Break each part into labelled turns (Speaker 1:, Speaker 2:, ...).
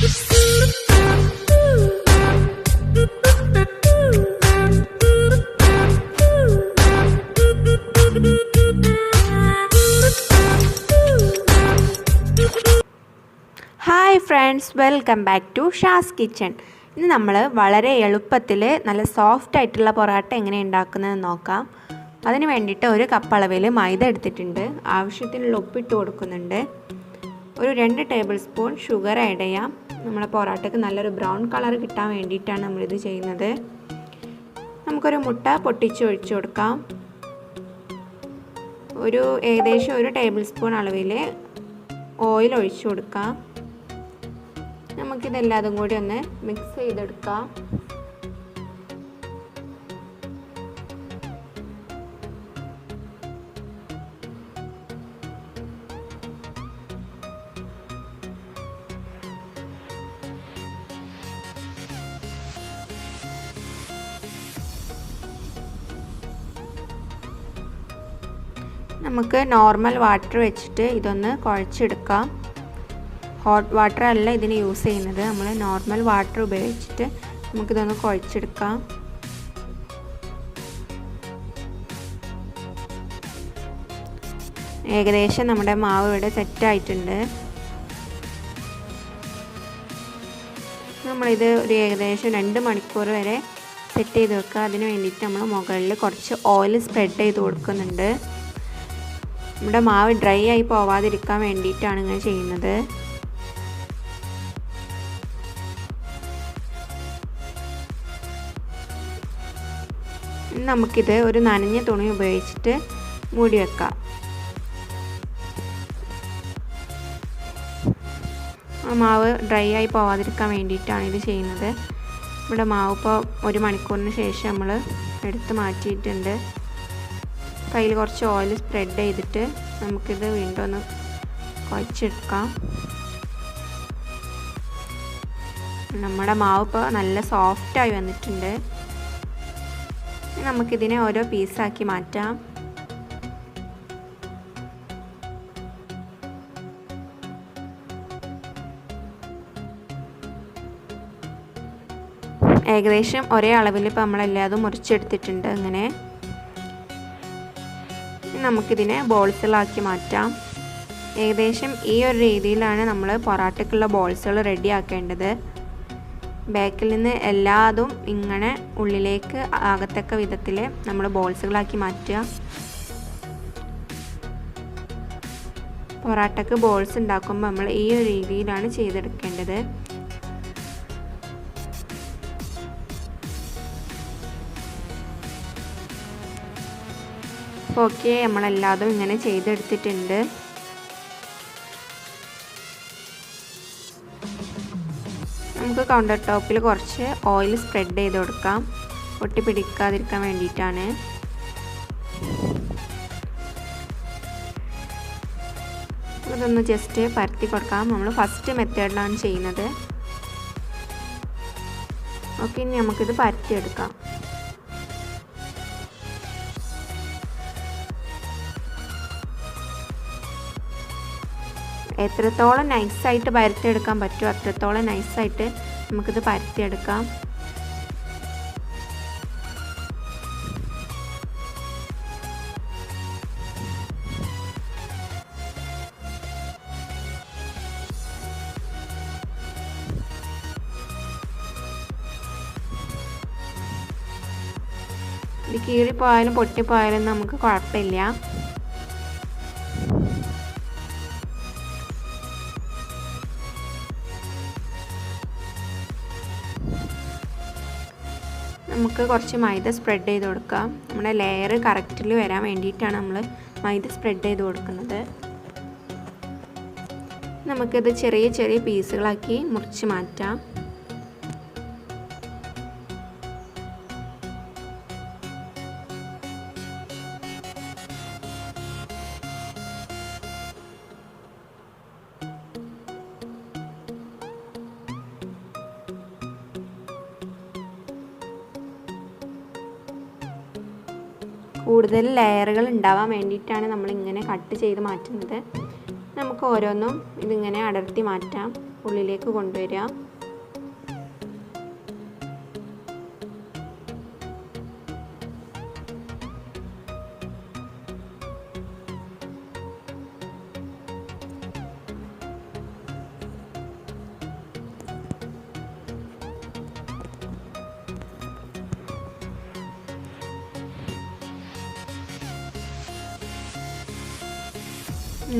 Speaker 1: Hi friends, welcome back to Sha's kitchen. ഇന്ന് നമ്മൾ വളരെ എളുപ്പത്തിൽ നല്ല സോഫ്റ്റ് ആയിട്ടുള്ള പൊറോട്ട എങ്ങനെ ഉണ്ടാക്കുന്നതെന്ന് നോക്കാം. അതിന് വേണ്ടിയിട്ട് ഒരു കപ്പ് അളവിൽ മൈദ എടുത്തിട്ടുണ്ട്. ആവശ്യത്തിനുള്ള ഉപ്പിട്ട് കൊടുക്കുന്നുണ്ട്. ഒരു 2 ടേബിൾ സ്പൂൺ ഷുഗർ ആഡ് ചെയ്യാം. നമ്മളെ പൊറോട്ടയ്ക്ക് നല്ലൊരു ബ്രൗൺ കളർ കിട്ടാൻ വേണ്ടിയിട്ടാണ് നമ്മളിത് ചെയ്യുന്നത്. നമുക്കൊരു മുട്ട പൊട്ടിച്ച് ഒഴിച്ചു കൊടുക്കാം. ഏകദേശം 1 ടേബിൾ സ്പൂൺ അളവിൽ ഓയിൽ ഒഴിച്ചു കൊടുക്കാം. നമുക്കിതെല്ലാതും കൂടി ഒന്ന് മിക്സ് ചെയ്തെടുക്കാം. നമുക്ക് നോർമൽ വാട്ടർ വെച്ചിട്ട് ഇതൊന്ന് കുഴച്ചെടുക്കാം. ഹോട്ട് വാട്ടർ അല്ല ഇതിന് യൂസ് ചെയ്യുന്നത്. നമ്മൾ നോർമൽ വാട്ടർ ഉപയോഗിച്ചിട്ട് നമുക്കിതൊന്ന് കുഴച്ചെടുക്കാം. ഏകദേശം നമ്മുടെ മാവ് ഇവിടെ സെറ്റായിട്ടുണ്ട്. നമ്മളിത് ഒരു ഏകദേശം 2 മണിക്കൂർ വരെ സെറ്റ് ചെയ്ത് വെക്കുക. അതിന് വേണ്ടിയിട്ട് നമ്മൾ മുകളിൽ കുറച്ച് ഓയിൽ സ്പ്രെഡ് ചെയ്ത് കൊടുക്കുന്നുണ്ട്. നമ്മുടെ മാവ് ഡ്രൈ ആയി പോവാതിരിക്കാൻ വേണ്ടിയിട്ടാണ് ഇങ്ങനെ ചെയ്യുന്നത്. നമുക്കിത് ഒരു നനഞ്ഞ തുണി ഉപയോഗിച്ചിട്ട് മൂടി വെക്കാം. മാവ് ഡ്രൈ ആയി പോവാതിരിക്കാൻ വേണ്ടിയിട്ടാണ് ഇത് ചെയ്യുന്നത്. നമ്മുടെ മാവ് ഇപ്പോൾ 1 മണിക്കൂറിന് ശേഷം നമ്മൾ എടുത്ത് മാറ്റിയിട്ടുണ്ട്. കയ്യിൽ കുറച്ച് ഓയിൽ സ്പ്രെഡ് ചെയ്തിട്ട് നമുക്കിത് വീണ്ടും ഒന്ന് കുഴച്ചെടുക്കാം. നമ്മുടെ മാവ് ഇപ്പോൾ നല്ല സോഫ്റ്റായി വന്നിട്ടുണ്ട്. നമുക്കിതിനെ ഓരോ പീസാക്കി മാറ്റാം. ഏകദേശം ഒരേ അളവിൽ ഇപ്പോൾ നമ്മളെല്ലാതും മുറിച്ചെടുത്തിട്ടുണ്ട്. അങ്ങനെ നമുക്കിതിനെ ബോൾസുകളാക്കി മാറ്റാം. ഏകദേശം ഈ ഒരു രീതിയിലാണ് നമ്മൾ പൊറാട്ടയ്ക്കുള്ള ബോൾസുകൾ റെഡി ആക്കേണ്ടത്. ബാക്കിൽ നിന്ന് എല്ലാതും ഇങ്ങനെ ഉള്ളിലേക്ക് ആകത്തക്ക വിധത്തിൽ നമ്മൾ ബോൾസുകളാക്കി മാറ്റുക. പൊറാട്ടയ്ക്ക് ബോൾസ് ഉണ്ടാക്കുമ്പോൾ നമ്മൾ ഈ ഒരു രീതിയിലാണ് ചെയ്തെടുക്കേണ്ടത്. ഓക്കെ, നമ്മളെല്ലാതും ഇങ്ങനെ ചെയ്തെടുത്തിട്ടുണ്ട്. നമുക്ക് കൗണ്ടർ ടോപ്പിൽ കുറച്ച് ഓയിൽ സ്പ്രെഡ് ചെയ്ത് കൊടുക്കാം. ഒട്ടിപ്പിടിക്കാതിരിക്കാൻ വേണ്ടിയിട്ടാണ്. ഇതൊന്ന് ജസ്റ്റ് പരത്തി കൊടുക്കാം. നമ്മൾ ഫസ്റ്റ് മെത്തേഡിലാണ് ചെയ്യുന്നത്. ഓക്കെ, ഇനി നമുക്കിത് പരത്തിയെടുക്കാം. എത്രത്തോളം നൈസായിട്ട് പരത്തിയെടുക്കാൻ പറ്റുമോ അത്രത്തോളം നൈസായിട്ട് നമുക്കിത് പരത്തിയെടുക്കാം. ഇത് കീറിപ്പോയാലും പൊട്ടിപ്പോയാലും നമുക്ക് കുഴപ്പമില്ല. നമുക്ക് കുറച്ച് മൈദ സ്പ്രെഡ് ചെയ്ത് കൊടുക്കാം. നമ്മുടെ ലെയർ കറക്റ്റിൽ വരാൻ വേണ്ടിയിട്ടാണ് നമ്മൾ മൈദ സ്പ്രെഡ് ചെയ്ത് കൊടുക്കുന്നത്. നമുക്കിത് ചെറിയ ചെറിയ പീസുകളാക്കി മുറിച്ച് മാറ്റാം. കൂടുതൽ ലെയറുകൾ ഉണ്ടാവാൻ വേണ്ടിയിട്ടാണ് നമ്മൾ ഇങ്ങനെ കട്ട് ചെയ്ത് മാറ്റുന്നത്. നമുക്ക് ഓരോന്നും ഇതിങ്ങനെ അടർത്തി മാറ്റാം, ഉള്ളിലേക്ക് കൊണ്ടുവരാം.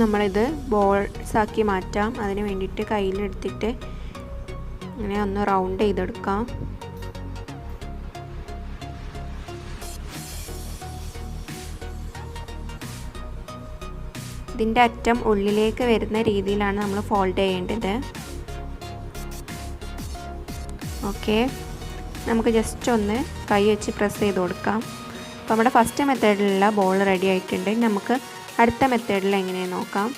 Speaker 1: നമ്മളിത് ബോൾസാക്കി മാറ്റാം. അതിന് വേണ്ടിയിട്ട് കയ്യിലെടുത്തിട്ട് ഇങ്ങനെ ഒന്ന് റൗണ്ട് ചെയ്തെടുക്കാം. ഇതിൻ്റെ അറ്റം ഉള്ളിലേക്ക് വരുന്ന രീതിയിലാണ് നമ്മൾ ഫോൾഡ് ചെയ്യേണ്ടത്. ഓക്കെ, നമുക്ക് ജസ്റ്റ് ഒന്ന് കൈ വെച്ച് പ്രസ് ചെയ്ത് കൊടുക്കാം. അപ്പോൾ നമ്മുടെ ഫസ്റ്റ് മെത്തേഡിലുള്ള ബോൾ റെഡി ആയിട്ടുണ്ട്. നമുക്ക് അടുത്ത മെത്തേഡിൽ എങ്ങനെയാണ് നോക്കാം.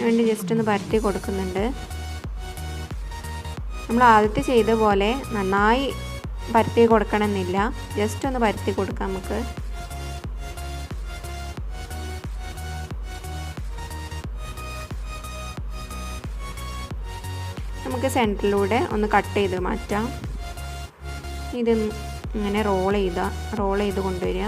Speaker 1: വേണ്ടി ജസ്റ്റ് ഒന്ന് പരത്തി കൊടുക്കുന്നുണ്ട്. നമ്മൾ ആദ്യത്തെ ചെയ്ത പോലെ നന്നായി പരത്തി കൊടുക്കണമെന്നില്ല, ജസ്റ്റ് ഒന്ന് പരത്തി കൊടുക്കാം. നമുക്ക് സെൻറ്ററിലൂടെ ഒന്ന് കട്ട് ചെയ്ത് മാറ്റാം. ഇത് ഇങ്ങനെ റോൾ ചെയ്ത് കൊണ്ടുവരിക.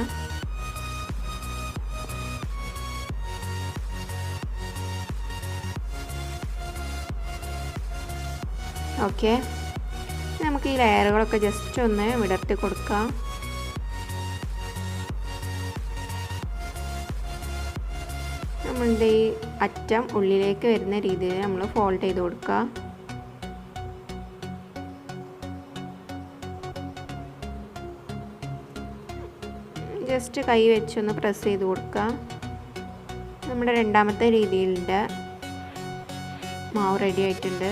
Speaker 1: ഓക്കെ, നമുക്ക് ഈ ലെയറുകളൊക്കെ ജസ്റ്റ് ഒന്ന് വിടർത്തി കൊടുക്കാം. നമ്മളുടെ ഈ അറ്റം ഉള്ളിലേക്ക് വരുന്ന രീതിയിൽ നമ്മൾ ഫോൾഡ് ചെയ്ത് കൊടുക്കുക. ജസ്റ്റ് കൈ വെച്ചൊന്ന് പ്രസ് ചെയ്ത് കൊടുക്കുക. നമ്മുടെ രണ്ടാമത്തെ രീതിയിലുള്ള മാവ് റെഡി ആയിട്ടുണ്ട്.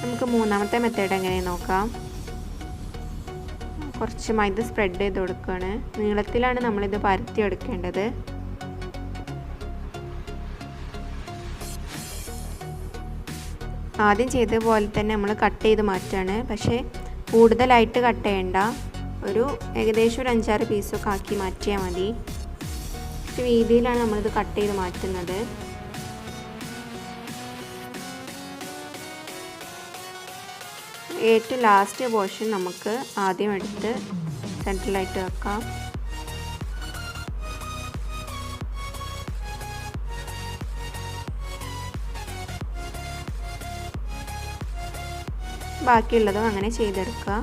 Speaker 1: നമുക്ക് മൂന്നാമത്തെ മെത്തേഡ് എങ്ങനെ നോക്കാം. കുറച്ച് മൈദ സ്പ്രെഡ് ചെയ്ത് കൊടുക്കുകയാണ്. നീളത്തിലാണ് നമ്മളിത് പരത്തി എടുക്കേണ്ടത്. ആദ്യം ചെയ്ത പോലെ തന്നെ നമ്മൾ കട്ട് ചെയ്ത് മാറ്റുകയാണ്. പക്ഷേ കൂടുതലായിട്ട് കട്ട് ചെയ്യണ്ട, ഏകദേശം ഒരു 5-6 പീസൊക്കെ ആക്കി മാറ്റിയാൽ മതി. വീതിയിലാണ് നമ്മളിത് കട്ട് ചെയ്ത് മാറ്റുന്നത്. ഏറ്റവും ലാസ്റ്റ് പോർഷൻ നമുക്ക് ആദ്യം എടുത്ത് സെൻട്രലായിട്ട് വെക്കാം. ബാക്കിയുള്ളതും അങ്ങനെ ചെയ്തെടുക്കുക.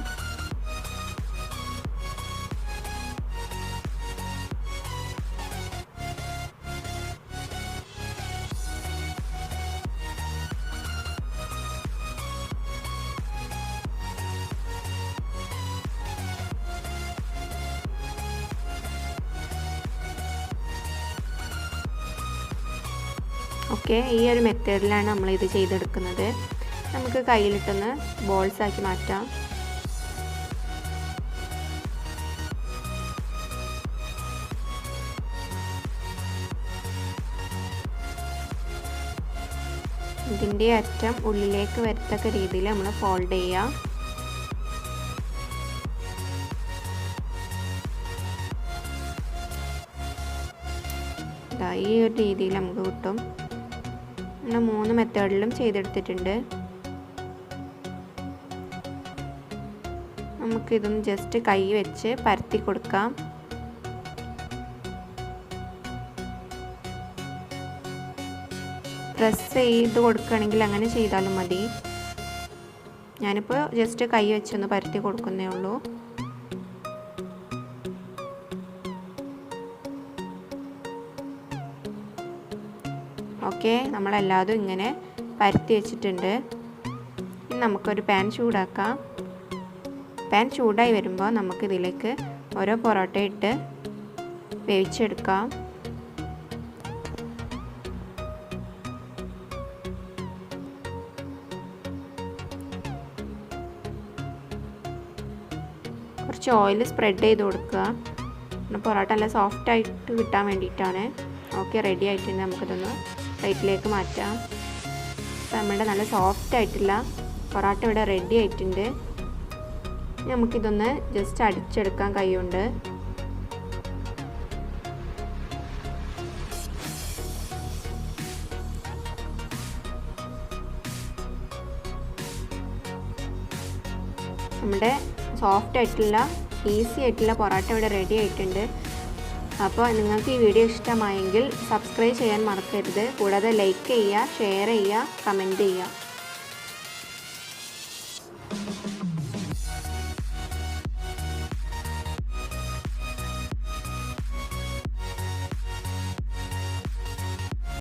Speaker 1: ഓക്കെ, ഈ ഒരു മെത്തേഡിലാണ് നമ്മളിത് ചെയ്തെടുക്കുന്നത്. നമുക്ക് കയ്യിലിട്ടൊന്ന് ബോൾസാക്കി മാറ്റാം. ഇതിൻ്റെ അറ്റം ഉള്ളിലേക്ക് വരത്തക്ക രീതിയിൽ നമ്മൾ ഫോൾഡ് ചെയ്യാം. ഈ ഒരു രീതിയിൽ നമുക്ക് കിട്ടും. അങ്ങനെ 3 മെത്തേഡിലും ചെയ്തെടുത്തിട്ടുണ്ട്. നമുക്കിതൊന്ന് ജസ്റ്റ് കൈ വെച്ച് പരത്തി കൊടുക്കാം. പ്രസ് ചെയ്ത് കൊടുക്കുകയാണെങ്കിൽ അങ്ങനെ ചെയ്താലും മതി. ഞാനിപ്പോൾ ജസ്റ്റ് കൈ വെച്ചൊന്ന് പരത്തി കൊടുക്കുന്നേ ഉള്ളൂ. ഓക്കെ, നമ്മളെല്ലാതും ഇങ്ങനെ പരത്തി വെച്ചിട്ടുണ്ട്. ഇനി നമുക്കൊരു പാൻ ചൂടാക്കാം. പാൻ ചൂടായി വരുമ്പോൾ നമുക്കിതിലേക്ക് ഓരോ പൊറോട്ട ഇട്ട് വേവിച്ചെടുക്കാം. കുറച്ച് ഓയിൽ സ്പ്രെഡ് ചെയ്ത് കൊടുക്കുക. പൊറോട്ട നല്ല സോഫ്റ്റായിട്ട് കിട്ടാൻ വേണ്ടിയിട്ടാണ്. ഓക്കെ, റെഡി ആയിട്ടുണ്ട്. നമുക്കിതൊന്ന് പ്ലേറ്റിലേക്ക് മാറ്റാം. അപ്പോൾ നമ്മുടെ നല്ല സോഫ്റ്റായിട്ടുള്ള പൊറോട്ട ഇവിടെ റെഡി ആയിട്ടുണ്ട്. നമുക്കിതൊന്ന് ജസ്റ്റ് അടിച്ചെടുക്കാം കൈ കൊണ്ട്. നമ്മുടെ സോഫ്റ്റ് ആയിട്ടുള്ള ഈസി ആയിട്ടുള്ള പൊറോട്ട ഇവിടെ റെഡി ആയിട്ടുണ്ട്. അപ്പോൾ നിങ്ങൾക്ക് ഈ വീഡിയോ ഇഷ്ടമായെങ്കിൽ സബ്സ്ക്രൈബ് ചെയ്യാൻ മറക്കരുത്. കൂടാതെ ലൈക്ക് ചെയ്യുക, ഷെയർ ചെയ്യുക, കമൻറ്റ് ചെയ്യുക.